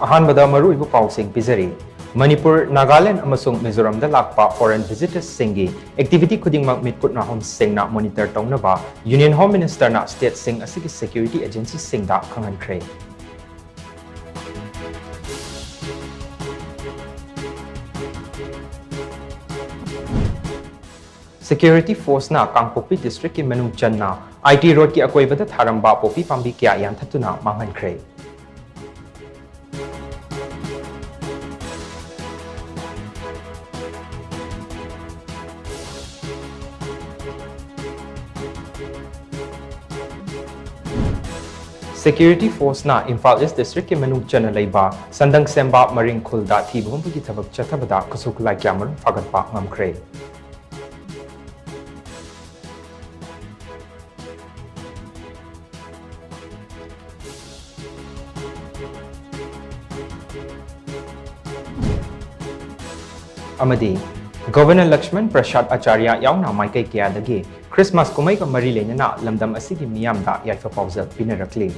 अहानबदा मरुइबु पाउसिंग पिजरी Manipur, Nagaland amasung Mizoram da lakpa foreign visitors singi activity khudingmak mitkutna home singna monitor tawnaba Union Home Minister na state sing asigi security agency singda khangankre. Security force na Kangpokpi district ki Manung Channa IT road ki akoibada tharamba popi pambi kya yan thatuna manghankre. Security force na Imphal East district ki Manung Channa leiba Sandang Semba Maring Khulda thibhum ki thabak chathabada kusukulai kyamar fagatpa ngamkre. Amadi Governor Lakshman Prasad Acharya yauna maikai kya dagi Christmas kumai ka mari lenana lamdam asigi miyamda yaifa pauzal pinarakli.